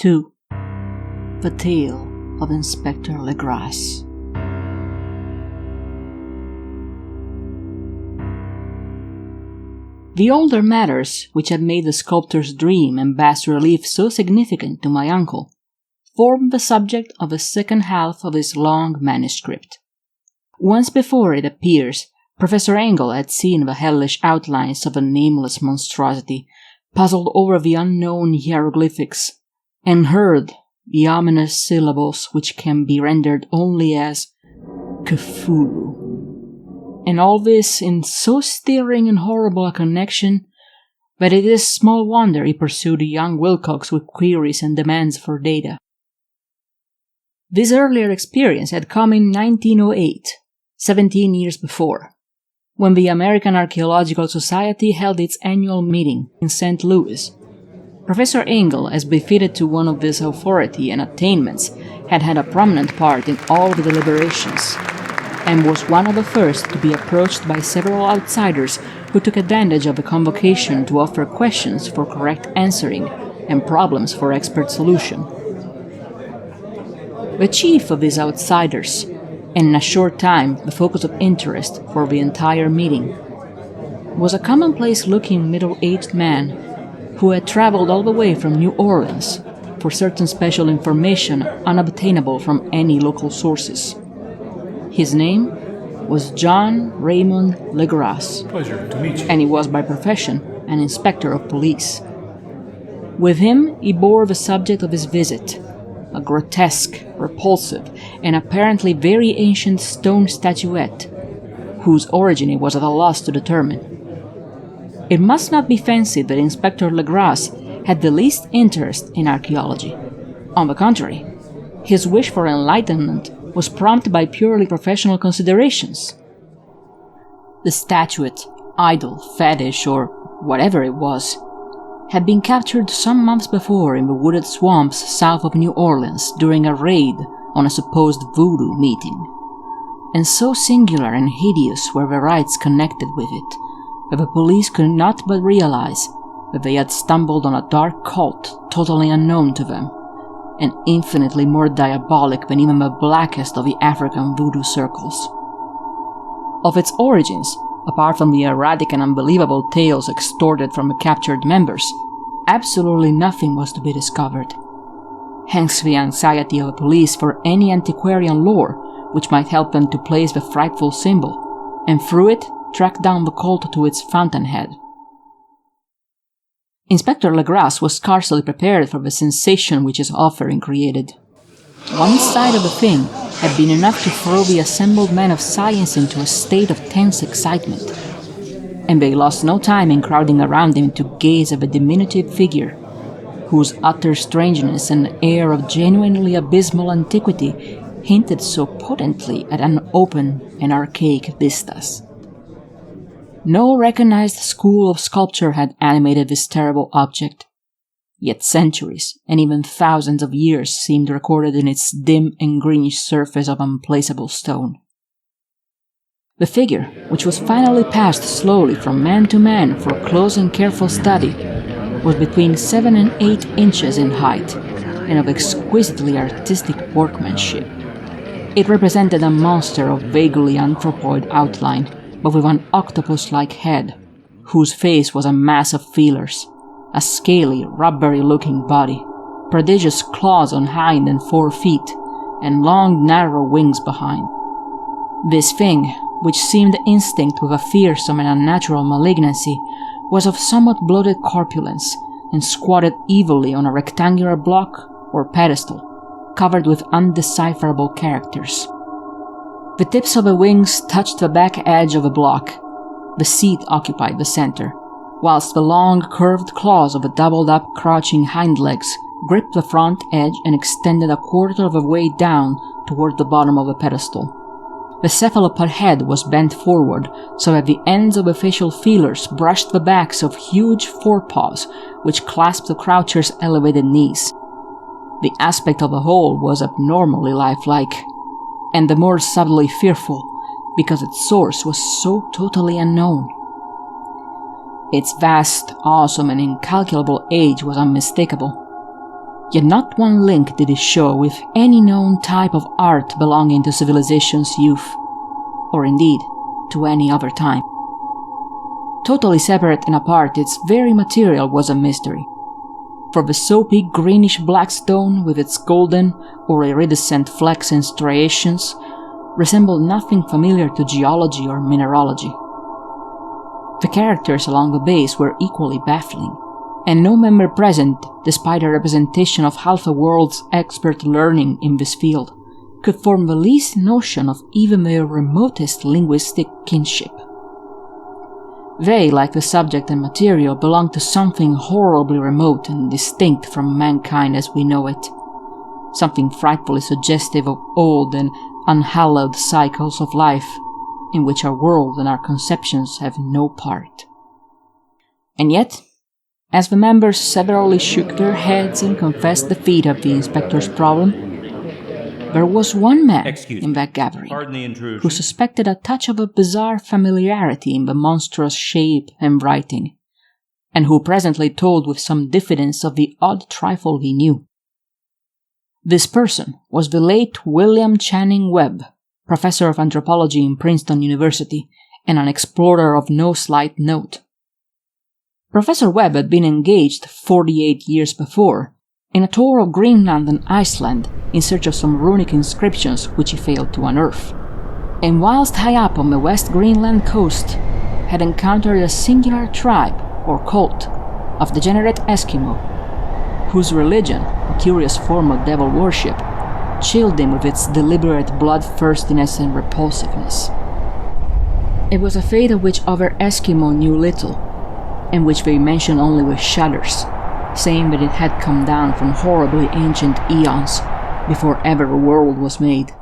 2. The Tale of Inspector Legras. The older matters which had made the sculptor's dream and bas-relief so significant to my uncle formed the subject of the second half of his long manuscript. Once before, it appears, Professor Engel had seen the hellish outlines of a nameless monstrosity, puzzled over the unknown hieroglyphics, and heard the ominous syllables which can be rendered only as Cthulhu. And all this in so stirring and horrible a connection that it is small wonder he pursued young Wilcox with queries and demands for data. This earlier experience had come in 1908, 17 years before, when the American Archaeological Society held its annual meeting in St. Louis. Professor Engel, as befitted to one of this authority and attainments, had had a prominent part in all the deliberations, and was one of the first to be approached by several outsiders who took advantage of the convocation to offer questions for correct answering and problems for expert solution. The chief of these outsiders, and in a short time the focus of interest for the entire meeting, was a commonplace-looking middle-aged man who had traveled all the way from New Orleans for certain special information unobtainable from any local sources. His name was John Raymond Legras. Pleasure to meet you. And he was by profession an inspector of police. With him he bore the subject of his visit, a grotesque, repulsive, and apparently very ancient stone statuette, whose origin he was at a loss to determine. It must not be fancied that Inspector Legras had the least interest in archaeology. On the contrary, his wish for enlightenment was prompted by purely professional considerations. The statuette, idol, fetish, or whatever it was, had been captured some months before in the wooded swamps south of New Orleans during a raid on a supposed voodoo meeting, and so singular and hideous were the rites connected with it that the police could not but realize that they had stumbled on a dark cult totally unknown to them, and infinitely more diabolic than even the blackest of the African voodoo circles. Of its origins, apart from the erratic and unbelievable tales extorted from the captured members, absolutely nothing was to be discovered. Hence the anxiety of the police for any antiquarian lore which might help them to place the frightful symbol, and through it track down the cult to its fountainhead. Inspector Legras was scarcely prepared for the sensation which his offering created. One side of the thing had been enough to throw the assembled men of science into a state of tense excitement, and they lost no time in crowding around him to gaze at the diminutive figure, whose utter strangeness and air of genuinely abysmal antiquity hinted so potently at unopened and archaic vistas. No recognized school of sculpture had animated this terrible object, yet centuries and even thousands of years seemed recorded in its dim and greenish surface of unplaceable stone. The figure, which was finally passed slowly from man to man for close and careful study, was between 7 and 8 inches in height and of exquisitely artistic workmanship. It represented a monster of vaguely anthropoid outline, but with an octopus-like head, whose face was a mass of feelers, a scaly, rubbery-looking body, prodigious claws on hind and fore feet, and long, narrow wings behind. This thing, which seemed instinct with a fearsome and unnatural malignancy, was of somewhat bloated corpulence, and squatted evilly on a rectangular block or pedestal, covered with undecipherable characters. The tips of the wings touched the back edge of the block. The seat occupied the center, whilst the long, curved claws of the doubled-up, crouching hind legs gripped the front edge and extended a quarter of the way down toward the bottom of the pedestal. The cephalopod head was bent forward so that the ends of the facial feelers brushed the backs of huge forepaws which clasped the croucher's elevated knees. The aspect of the whole was abnormally lifelike, and the more subtly fearful because its source was so totally unknown. Its vast, awesome, and incalculable age was unmistakable. Yet not one link did it show with any known type of art belonging to civilization's youth, or indeed to any other time. Totally separate and apart, its very material was a mystery. For the soapy greenish-black stone with its golden or iridescent flecks and striations resembled nothing familiar to geology or mineralogy. The characters along the base were equally baffling, and no member present, despite a representation of half a world's expert learning in this field, could form the least notion of even their remotest linguistic kinship. They, like the subject and material, belonged to something horribly remote and distinct from mankind as we know it, something frightfully suggestive of old and unhallowed cycles of life, in which our world and our conceptions have no part. And yet, as the members severally shook their heads and confessed defeat of the inspector's problem, there was one man in that gathering who suspected a touch of a bizarre familiarity in the monstrous shape and writing, and who presently told with some diffidence of the odd trifle he knew. This person was the late William Channing Webb, professor of anthropology in Princeton University and an explorer of no slight note. Professor Webb had been engaged 48 years before in a tour of Greenland and Iceland in search of some runic inscriptions which he failed to unearth, and whilst high up on the West Greenland coast had encountered a singular tribe or cult of degenerate Eskimo, whose religion, a curious form of devil worship, chilled him with its deliberate bloodthirstiness and repulsiveness. It was a fate of which other Eskimo knew little, and which they mentioned only with shudders, saying that it had come down from horribly ancient eons before ever a world was made.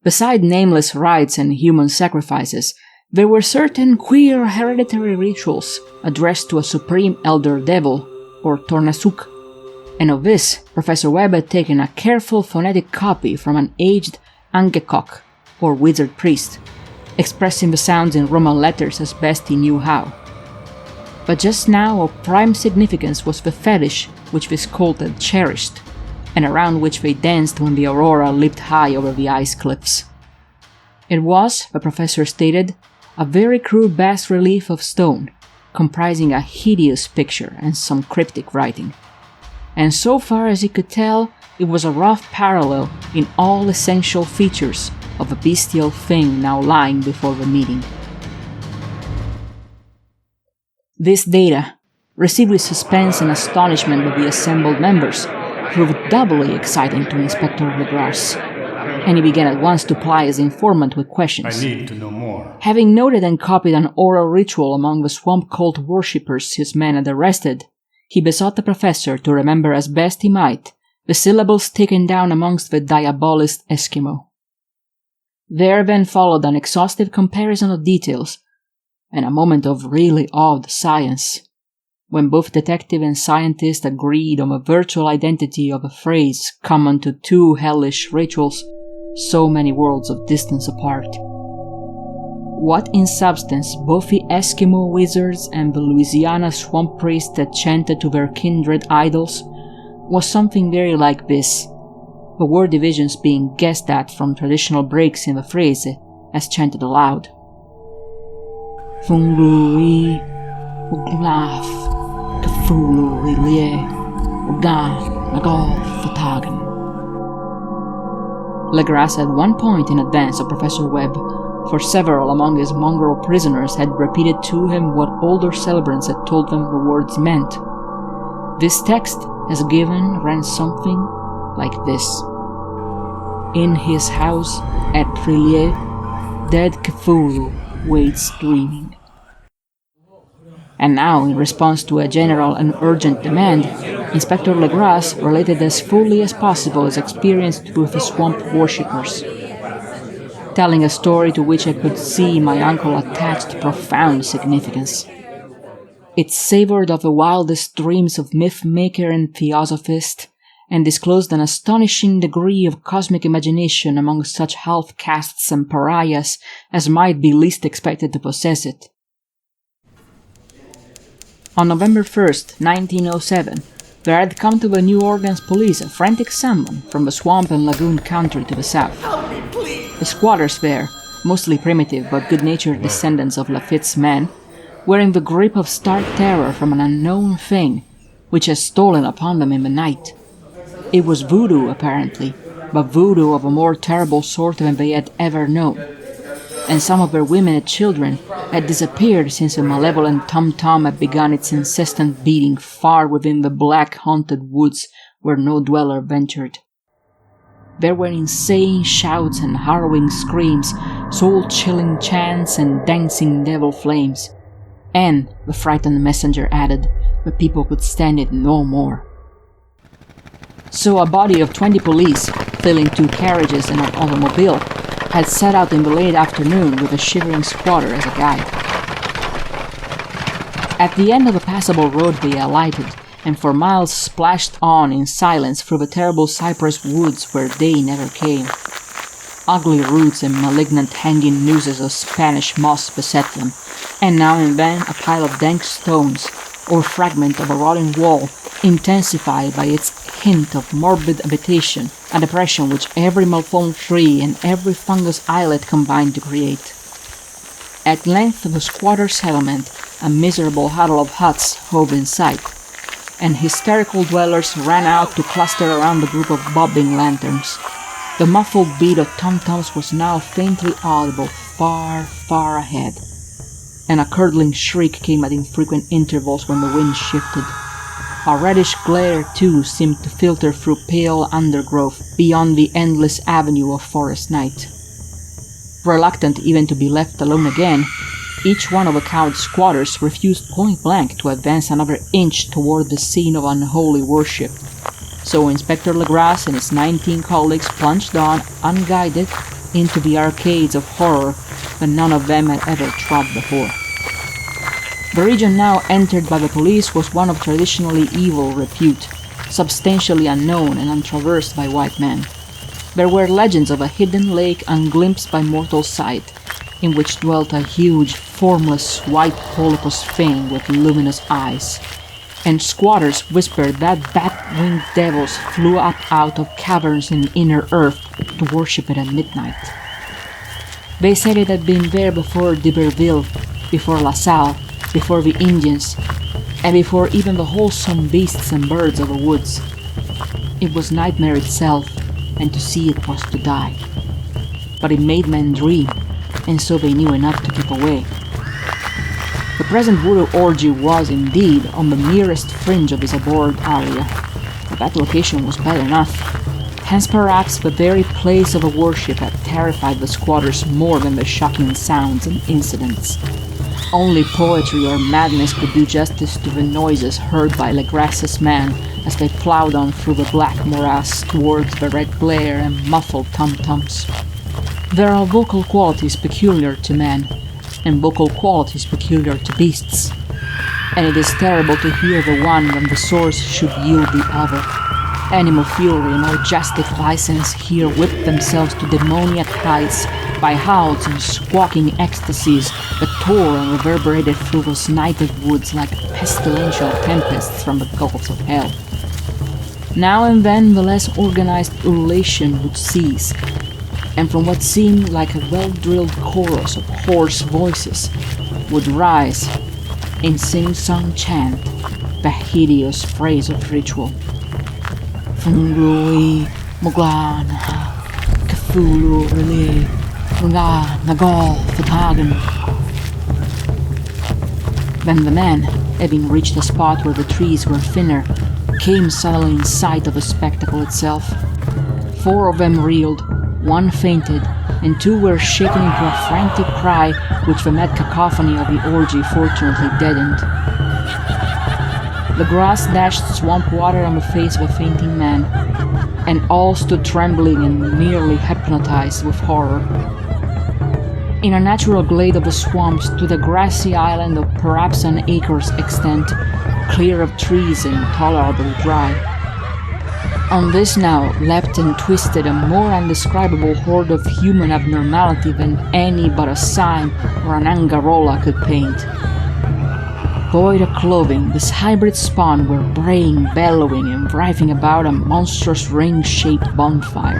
Beside nameless rites and human sacrifices, there were certain queer hereditary rituals addressed to a supreme elder devil, or Tornasuk, and of this Professor Webb had taken a careful phonetic copy from an aged Angekok, or wizard priest, expressing the sounds in Roman letters as best he knew how. But just now of prime significance was the fetish which this cult had cherished, and around which they danced when the aurora leaped high over the ice cliffs. It was, the professor stated, a very crude bas-relief of stone, comprising a hideous picture and some cryptic writing. And so far as he could tell, it was a rough parallel in all essential features of a bestial thing now lying before the meeting. This data, received with suspense and astonishment by the assembled members, proved doubly exciting to Inspector Legras, and he began at once to ply his informant with questions. I need to know more. Having noted and copied an oral ritual among the swamp cult worshippers his men had arrested, he besought the professor to remember as best he might the syllables taken down amongst the diabolist Eskimo. There then followed an exhaustive comparison of details, and a moment of really odd science, when both detective and scientist agreed on the virtual identity of a phrase common to two hellish rituals so many worlds of distance apart. What in substance both the Eskimo wizards and the Louisiana swamp priests had chanted to their kindred idols was something very like this, the word divisions being guessed at from traditional breaks in the phrase as chanted aloud. Fungui Ugnaf Cthulhu Rilie Ugan Nagol Fatagan. Legras at one point in advance of Professor Webb, for several among his mongrel prisoners had repeated to him what older celebrants had told them the words meant. This text, as given, ran something like this. In his house at Rilie, dead Cthulhu waits dreaming. And now, in response to a general and urgent demand, Inspector Legras related as fully as possible his experience with the swamp worshippers, telling a story to which I could see my uncle attached profound significance. It savored of the wildest dreams of myth-maker and theosophist, and disclosed an astonishing degree of cosmic imagination among such half-castes and pariahs as might be least expected to possess it. On November 1st, 1907, There had come to the New Orleans police a frantic summon from the swamp and lagoon country to the south. The squatters there, mostly primitive but good-natured descendants of Lafitte's men, were in the grip of stark terror from an unknown thing, which had stolen upon them in the night. It was voodoo, apparently, but voodoo of a more terrible sort than they had ever known. And some of their women and children had disappeared since the malevolent tom-tom had begun its insistent beating far within the black haunted woods where no dweller ventured. There were insane shouts and harrowing screams, soul-chilling chants and dancing devil flames. And, the frightened messenger added, the people could stand it no more. So a body of 20 police, filling 2 carriages and an automobile, had set out in the late afternoon with a shivering squatter as a guide. At the end of a passable road they alighted, and for miles splashed on in silence through the terrible cypress woods where day never came. Ugly roots and malignant hanging nooses of Spanish moss beset them, and now and then a pile of dank stones, or fragment of a rotting wall, intensified by its hint of morbid habitation, a depression which every malformed tree and every fungus islet combined to create. At length the squatter's settlement, a miserable huddle of huts, hove in sight, and hysterical dwellers ran out to cluster around the group of bobbing lanterns. The muffled beat of tom-toms was now faintly audible far, far ahead, and a curdling shriek came at infrequent intervals when the wind shifted. A reddish glare, too, seemed to filter through pale undergrowth beyond the endless avenue of forest night. Reluctant even to be left alone again, each one of the cowed squatters refused point-blank to advance another inch toward the scene of unholy worship. So Inspector Legras and his 19 colleagues plunged on, unguided, into the arcades of horror that none of them had ever trod before. The region now entered by the police was one of traditionally evil repute, substantially unknown and untraversed by white men. There were legends of a hidden lake unglimpsed by mortal sight, in which dwelt a huge, formless, white polypus thing with luminous eyes, and squatters whispered that bat-winged devils flew up out of caverns in inner earth to worship it at midnight. They said it had been there before d'Iberville, before La Salle, before the Indians, and before even the wholesome beasts and birds of the woods. It was nightmare itself, and to see it was to die. But it made men dream, and so they knew enough to keep away. The present voodoo orgy was, indeed, on the nearest fringe of this abhorred area, but that location was bad enough. Hence perhaps the very place of the worship had terrified the squatters more than the shocking sounds and incidents. Only poetry or madness could do justice to the noises heard by Legras's men as they plowed on through the black morass towards the red glare and muffled tom-toms. There are vocal qualities peculiar to man, and vocal qualities peculiar to beasts, and it is terrible to hear the one when the source should yield the other. Animal fury and orgiastic license here whip themselves to demoniac heights by howls and squawking ecstasies that tore and reverberated through those nighted woods like pestilential tempests from the gulfs of hell. Now and then the less organized ululation would cease, and from what seemed like a well-drilled chorus of hoarse voices would rise, in sing-song chant, the hideous phrase of ritual. Funglui, Moglana, Cthulhu, Relay, Nga, Nagol, Fatagan. Then the men, having reached a spot where the trees were thinner, came suddenly in sight of the spectacle itself. 4 of them reeled, 1 fainted, and 2 were shaken into a frantic cry which the mad cacophony of the orgy fortunately deadened. The grass dashed swamp water on the face of a fainting man, and all stood trembling and nearly hypnotized with horror. In a natural glade of the swamp stood a grassy island of perhaps an acre's extent, clear of trees and tolerably dry. On this now leapt and twisted a more undescribable horde of human abnormality than any but a sign or an angarola could paint. Devoid of clothing, this hybrid spawn were braying, bellowing, and writhing about a monstrous ring-shaped bonfire,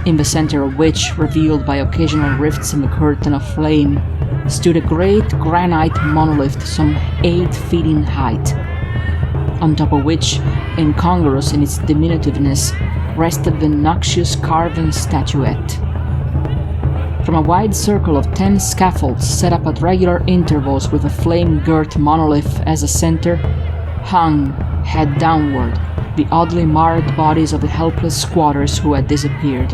in the center of which, revealed by occasional rifts in the curtain of flame, stood a great granite monolith some 8 feet in height, on top of which, incongruous in its diminutiveness, rested the noxious carven statuette. From a wide circle of 10 scaffolds set up at regular intervals with a flame-girt monolith as a center, hung, head downward, the oddly marred bodies of the helpless squatters who had disappeared.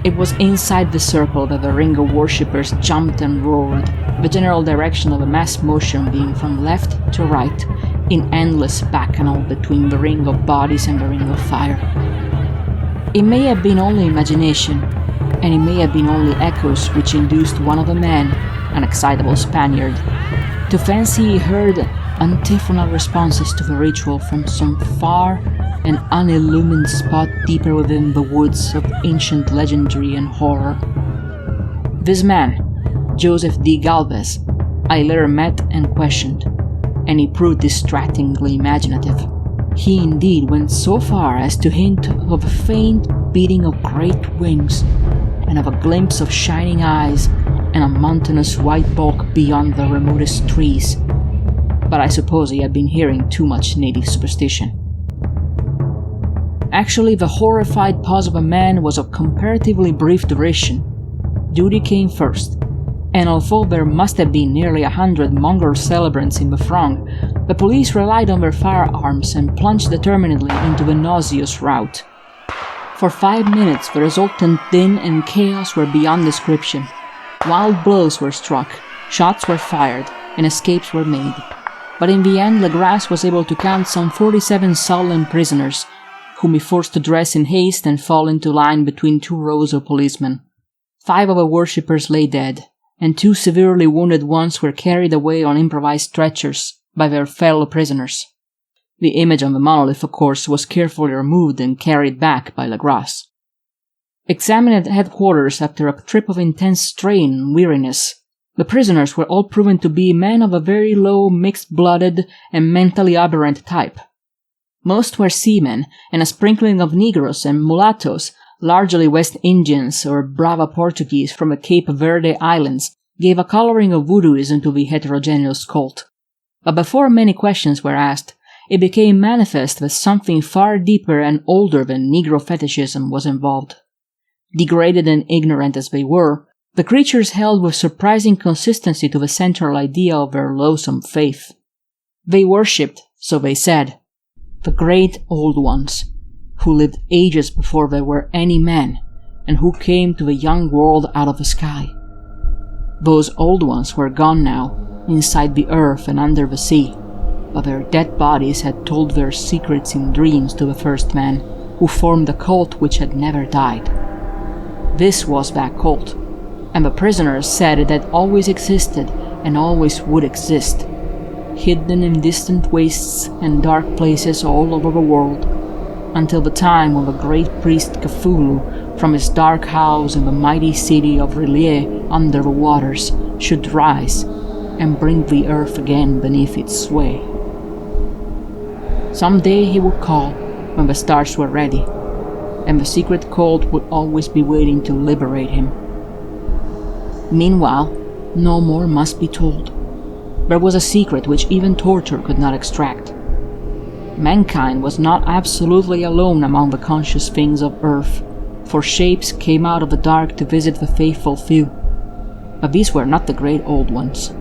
It was inside the circle that the ring of worshippers jumped and roared, the general direction of the mass motion being from left to right, in endless bacchanal between the ring of bodies and the ring of fire. It may have been only imagination, and it may have been only echoes which induced one of the men, an excitable Spaniard, to fancy he heard antiphonal responses to the ritual from some far and unillumined spot deeper within the woods of ancient legendary and horror. This man, Joseph D. Galvez, I later met and questioned, and he proved distractingly imaginative. He indeed went so far as to hint of a faint beating of great wings, and of a glimpse of shining eyes and a mountainous white bulk beyond the remotest trees. But I suppose he had been hearing too much native superstition. Actually, the horrified pause of a man was of comparatively brief duration. Duty came first, and although there must have been nearly 100 mongrel celebrants in the throng, the police relied on their firearms and plunged determinedly into the nauseous rout. For 5 minutes, the resultant din and chaos were beyond description. Wild blows were struck, shots were fired, and escapes were made. But in the end, Legras was able to count some 47 sullen prisoners, whom he forced to dress in haste and fall into line between 2 rows of policemen. 5 of the worshippers lay dead, and 2 severely wounded ones were carried away on improvised stretchers by their fellow prisoners. The image on the monolith, of course, was carefully removed and carried back by Legras. Examined at headquarters after a trip of intense strain and weariness, the prisoners were all proven to be men of a very low, mixed-blooded, and mentally aberrant type. Most were seamen, and a sprinkling of Negroes and mulattoes, largely West Indians or Brava Portuguese from the Cape Verde Islands, gave a coloring of voodooism to the heterogeneous cult. But before many questions were asked, it became manifest that something far deeper and older than Negro fetishism was involved. Degraded and ignorant as they were, the creatures held with surprising consistency to the central idea of their loathsome faith. They worshipped, so they said, the great old ones, who lived ages before there were any men, and who came to the young world out of the sky. Those old ones were gone now, inside the earth and under the sea, but their dead bodies had told their secrets in dreams to the first man, who formed a cult which had never died. This was that cult, and the prisoners said it had always existed and always would exist, hidden in distant wastes and dark places all over the world, until the time when the great priest Cthulhu, from his dark house in the mighty city of Rillier under the waters, should rise and bring the earth again beneath its sway. Some day he would call when the stars were ready, and the secret cult would always be waiting to liberate him. Meanwhile, no more must be told. There was a secret which even torture could not extract. Mankind was not absolutely alone among the conscious things of earth, for shapes came out of the dark to visit the faithful few. But these were not the great old ones.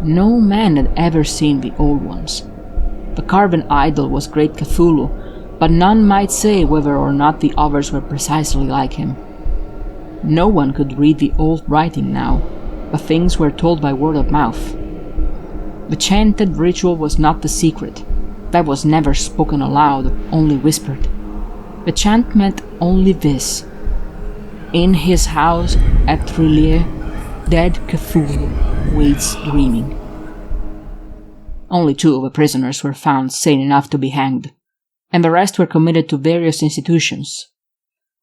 No man had ever seen the old ones. The carven idol was great Cthulhu, but none might say whether or not the others were precisely like him. No one could read the old writing now, but things were told by word of mouth. The chanted ritual was not the secret. That was never spoken aloud, only whispered. The chant meant only this: in his house at Rillier, dead Cthulhu waits dreaming. Only 2 of the prisoners were found sane enough to be hanged, and the rest were committed to various institutions.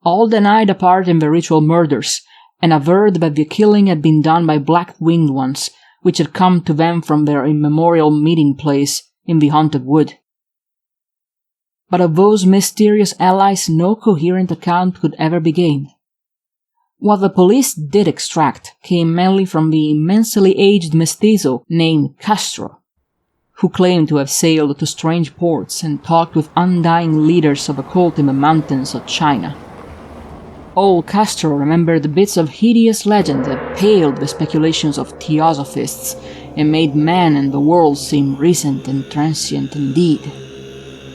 All denied a part in the ritual murders, and averred that the killing had been done by black-winged ones, which had come to them from their immemorial meeting place in the haunted wood. But of those mysterious allies no coherent account could ever be gained. What the police did extract came mainly from the immensely aged mestizo named Castro, who claimed to have sailed to strange ports and talked with undying leaders of a cult in the mountains of China. Old Castro remembered bits of hideous legend that paled the speculations of theosophists and made man and the world seem recent and transient indeed.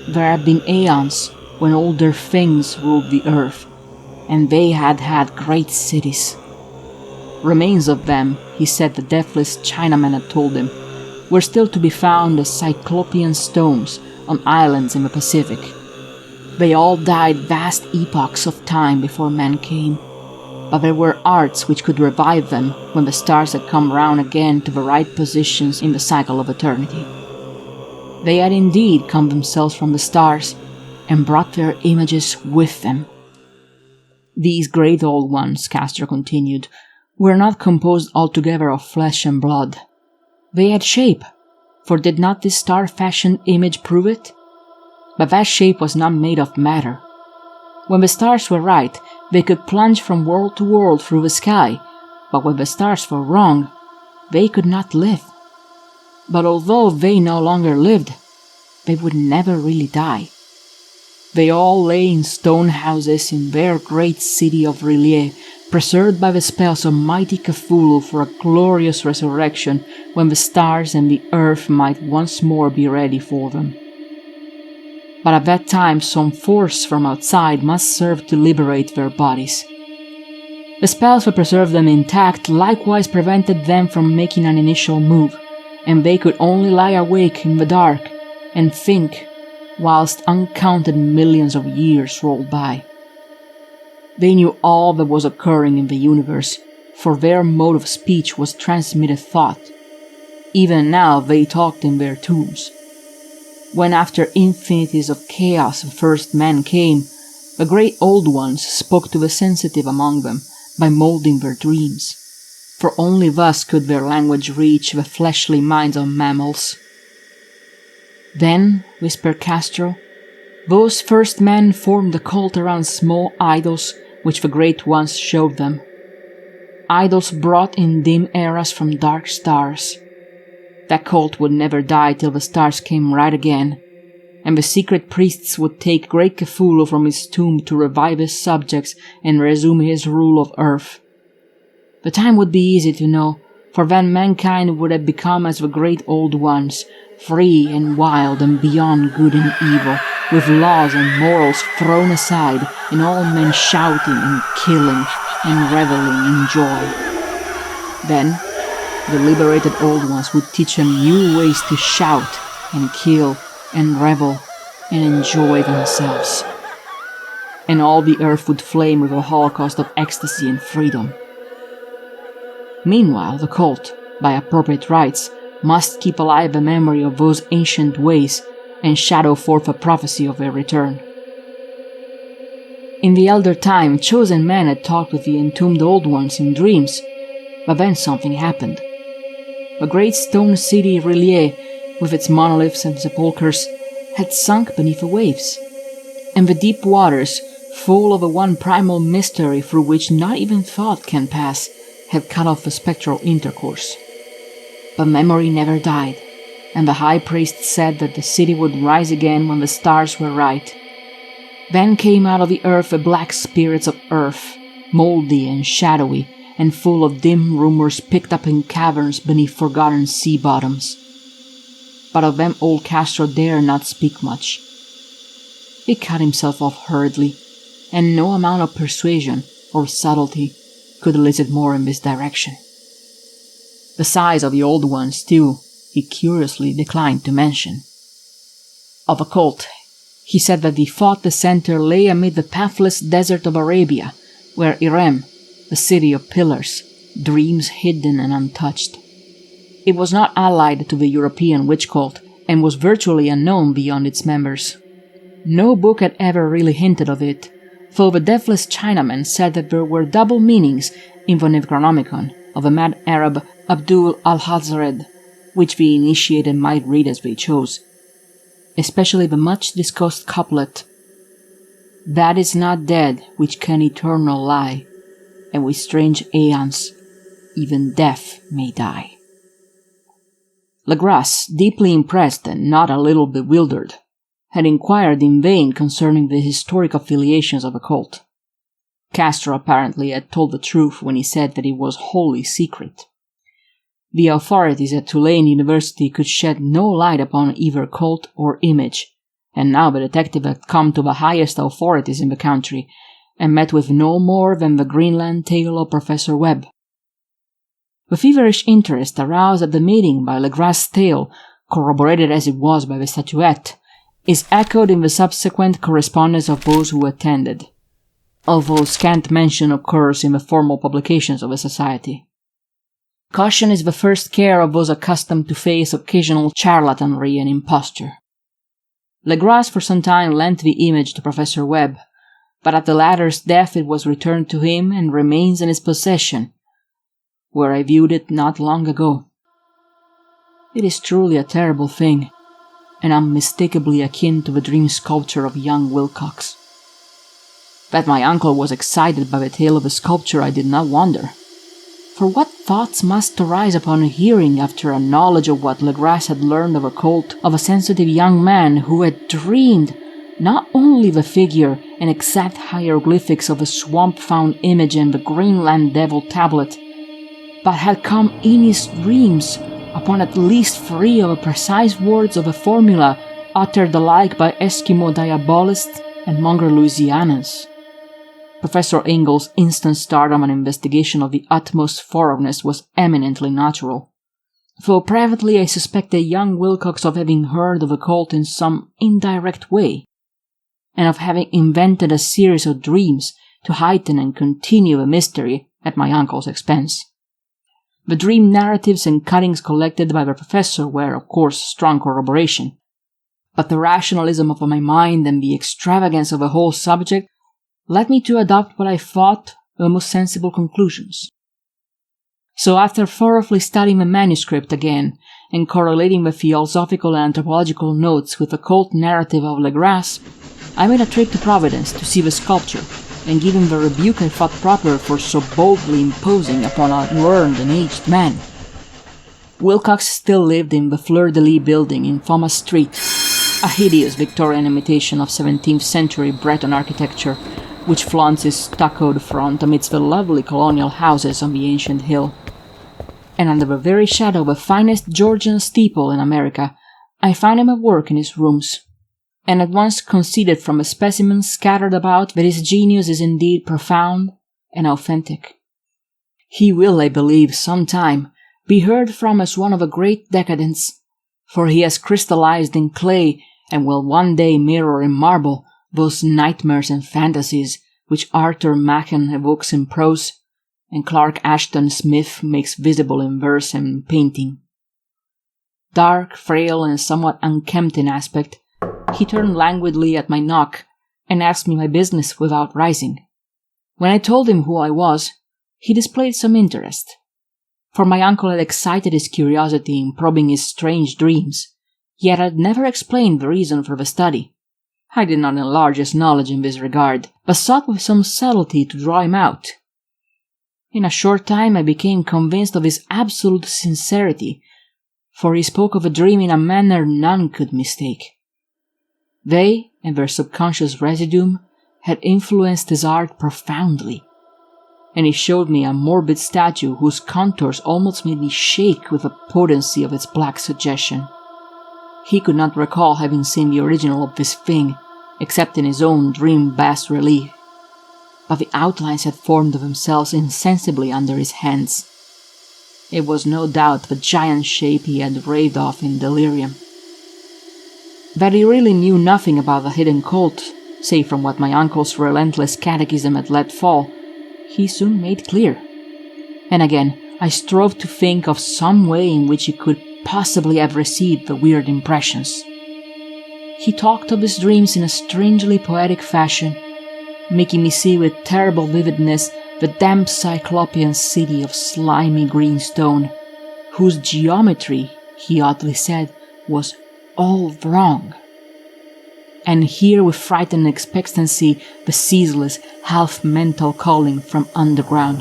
There had been aeons when older things ruled the earth, and they had had great cities. Remains of them, he said the deathless Chinaman had told him, were still to be found as cyclopean stones on islands in the Pacific. They all died vast epochs of time before man came, but there were arts which could revive them when the stars had come round again to the right positions in the cycle of eternity. They had indeed come themselves from the stars and brought their images with them. These great old ones, Castro continued, were not composed altogether of flesh and blood. They had shape, for did not this star-fashioned image prove it? But that shape was not made of matter. When the stars were right, they could plunge from world to world through the sky, but when the stars were wrong, they could not live. But although they no longer lived, they would never really die. They all lay in stone houses in their great city of Rillier, preserved by the spells of mighty Cthulhu for a glorious resurrection when the stars and the earth might once more be ready for them. But at that time some force from outside must serve to liberate their bodies. The spells that preserved them intact likewise prevented them from making an initial move, and they could only lie awake in the dark and think whilst uncounted millions of years rolled by. They knew all that was occurring in the universe, for their mode of speech was transmitted thought. Even now they talked in their tombs. When after infinities of chaos the first man came, the great old ones spoke to the sensitive among them by molding their dreams, for only thus could their language reach the fleshly minds of mammals. Then, whispered Castro, those first men formed a cult around small idols which the great ones showed them. Idols brought in dim eras from dark stars. That cult would never die till the stars came right again, and the secret priests would take great Cthulhu from his tomb to revive his subjects and resume his rule of earth. The time would be easy to know, for then mankind would have become as the great old ones, free and wild and beyond good and evil, with laws and morals thrown aside, and all men shouting and killing and reveling in joy. Then, the liberated old ones would teach them new ways to shout and kill and revel and enjoy themselves. And all the earth would flame with a holocaust of ecstasy and freedom. Meanwhile, the cult, by appropriate rites, must keep alive the memory of those ancient ways and shadow forth a prophecy of their return. In the elder time, chosen men had talked with the entombed old ones in dreams, but then something happened. The great stone city Rillier, with its monoliths and sepulchres, had sunk beneath the waves, and the deep waters, full of a one primal mystery through which not even thought can pass, had cut off the spectral intercourse. But memory never died, and the high priest said that the city would rise again when the stars were right. Then came out of the earth the black spirits of earth, mouldy and shadowy, and full of dim rumors picked up in caverns beneath forgotten sea bottoms. But of them old Castro dared not speak much. He cut himself off hurriedly, and no amount of persuasion or subtlety could elicit more in this direction. The size of the old ones, too, he curiously declined to mention. Of a cult, he said that he thought the center lay amid the pathless desert of Arabia, where Irem, the city of pillars, dreams hidden and untouched. It was not allied to the European witch cult, and was virtually unknown beyond its members. No book had ever really hinted of it, though the deathless Chinaman said that there were double meanings in the Necronomicon, of a mad Arab, Abdul al-Hazred, which the initiated might read as they chose, especially the much-discussed couplet, "That is not dead which can eternal lie, and with strange aeons even death may die." Legras, deeply impressed and not a little bewildered, had inquired in vain concerning the historic affiliations of the cult. Castro apparently had told the truth when he said that it was wholly secret. The authorities at Tulane University could shed no light upon either cult or image, and now the detective had come to the highest authorities in the country, and met with no more than the Greenland tale of Professor Webb. The feverish interest aroused at the meeting by Legras' tale, corroborated as it was by the statuette, is echoed in the subsequent correspondence of those who attended, although scant mention occurs in the formal publications of the Society. Caution is the first care of those accustomed to face occasional charlatanry and imposture. Legras for some time lent the image to Professor Webb, but at the latter's death it was returned to him and remains in his possession, where I viewed it not long ago. It is truly a terrible thing, and unmistakably akin to the dream sculpture of young Wilcox. That my uncle was excited by the tale of the sculpture I did not wonder. For what thoughts must arise upon hearing, after a knowledge of what Legras had learned of a cult, of a sensitive young man who had dreamed not only the figure and exact hieroglyphics of the swamp-found image and the Greenland devil tablet, but had come in his dreams upon at least 3 of the precise words of a formula uttered alike by Eskimo diabolists and Monger Louisianans. Professor Engel's instant start on an investigation of the utmost thoroughness was eminently natural, though privately I suspected young Wilcox of having heard of the cult in some indirect way, and of having invented a series of dreams to heighten and continue the mystery at my uncle's expense. The dream narratives and cuttings collected by the professor were, of course, strong corroboration, but the rationalism of my mind and the extravagance of the whole subject led me to adopt what I thought the most sensible conclusions. So after thoroughly studying the manuscript again, and correlating the theosophical and anthropological notes with the cult narrative of Legras, I made a trip to Providence to see the sculpture, and give him the rebuke I thought proper for so boldly imposing upon a learned and aged man. Wilcox still lived in the Fleur-de-Lis building in Thomas Street, a hideous Victorian imitation of 17th century Breton architecture, which flaunts its stuccoed front amidst the lovely colonial houses on the ancient hill. And under the very shadow of the finest Georgian steeple in America, I found him at work in his rooms, and at once conceded from the specimens scattered about that his genius is indeed profound and authentic. He will, I believe, some time be heard from as one of the great decadents, for he has crystallized in clay and will one day mirror in marble those nightmares and fantasies which Arthur Machen evokes in prose and Clark Ashton Smith makes visible in verse and painting. Dark, frail, and somewhat unkempt in aspect, he turned languidly at my knock and asked me my business without rising. When I told him who I was, he displayed some interest, for my uncle had excited his curiosity in probing his strange dreams, yet had never explained the reason for the study. I did not enlarge his knowledge in this regard, but sought with some subtlety to draw him out. In a short time I became convinced of his absolute sincerity, for he spoke of a dream in a manner none could mistake. They, and their subconscious residuum, had influenced his art profoundly, and he showed me a morbid statue whose contours almost made me shake with the potency of its black suggestion. He could not recall having seen the original of this thing, except in his own dream bas-relief, but the outlines had formed themselves insensibly under his hands. It was no doubt the giant shape he had raved of in delirium. That he really knew nothing about the hidden cult, save from what my uncle's relentless catechism had let fall, he soon made clear. And again, I strove to think of some way in which he could possibly have received the weird impressions. He talked of his dreams in a strangely poetic fashion, making me see with terrible vividness the damp cyclopean city of slimy green stone, whose geometry, he oddly said, was all wrong. And here with frightened expectancy the ceaseless, half-mental calling from underground,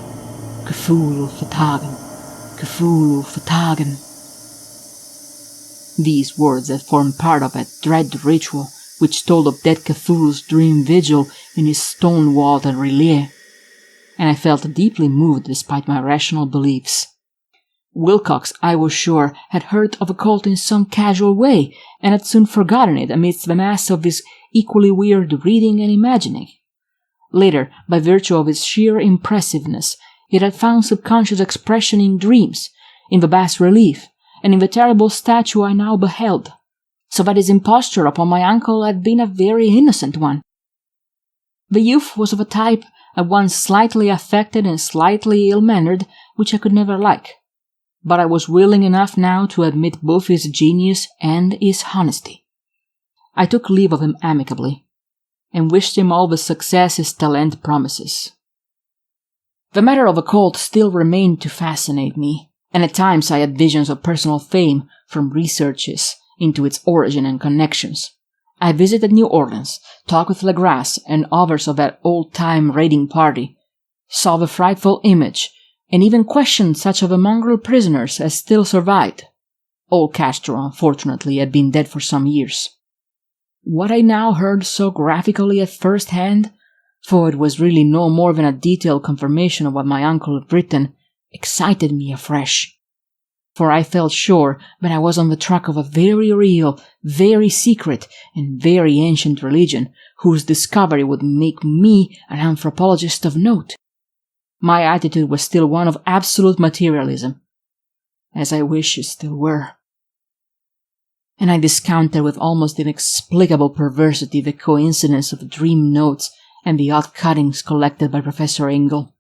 Cthulhu vertagen, Cthulhu vertagen. These words that formed part of a dread ritual which told of dead Cthulhu's dream vigil in his stone-walled relief, and I felt deeply moved despite my rational beliefs. Wilcox, I was sure, had heard of a cult in some casual way, and had soon forgotten it amidst the mass of his equally weird reading and imagining. Later, by virtue of its sheer impressiveness, it had found subconscious expression in dreams, in the bas-relief, and in the terrible statue I now beheld, so that his imposture upon my uncle had been a very innocent one. The youth was of a type at once slightly affected and slightly ill-mannered, which I could never like, but I was willing enough now to admit both his genius and his honesty. I took leave of him amicably, and wished him all the success his talent promises. The matter of a cult still remained to fascinate me, and at times I had visions of personal fame from researches into its origin and connections. I visited New Orleans, talked with Legras and others of that old-time raiding party, saw the frightful image, and even questioned such of the mongrel prisoners as still survived. Old Castro, unfortunately, had been dead for some years. What I now heard so graphically at first hand, for it was really no more than a detailed confirmation of what my uncle had written, excited me afresh. For I felt sure that I was on the track of a very real, very secret, and very ancient religion, whose discovery would make me an anthropologist of note. My attitude was still one of absolute materialism, as I wish it still were. And I discounted with almost inexplicable perversity the coincidence of the dream notes and the odd cuttings collected by Professor Engel.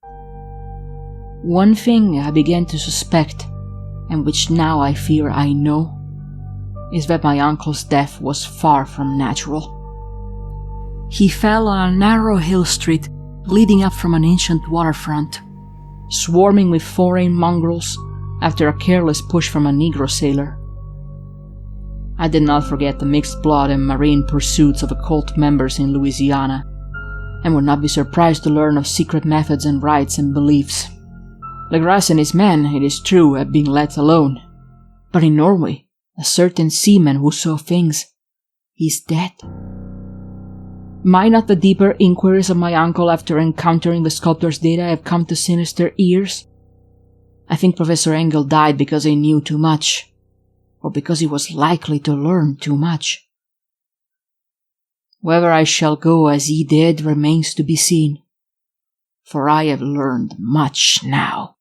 One thing I began to suspect, and which now I fear I know, is that my uncle's death was far from natural. He fell on a narrow hill street leading up from an ancient waterfront, swarming with foreign mongrels after a careless push from a Negro sailor. I did not forget the mixed blood and marine pursuits of occult members in Louisiana, and would not be surprised to learn of secret methods and rites and beliefs. Legras and his men, it is true, had been let alone, but in Norway, a certain seaman who saw things is dead. Might not the deeper inquiries of my uncle after encountering the sculptor's data have come to sinister ears? I think Professor Engel died because he knew too much, or because he was likely to learn too much. Whether I shall go as he did remains to be seen, for I have learned much now.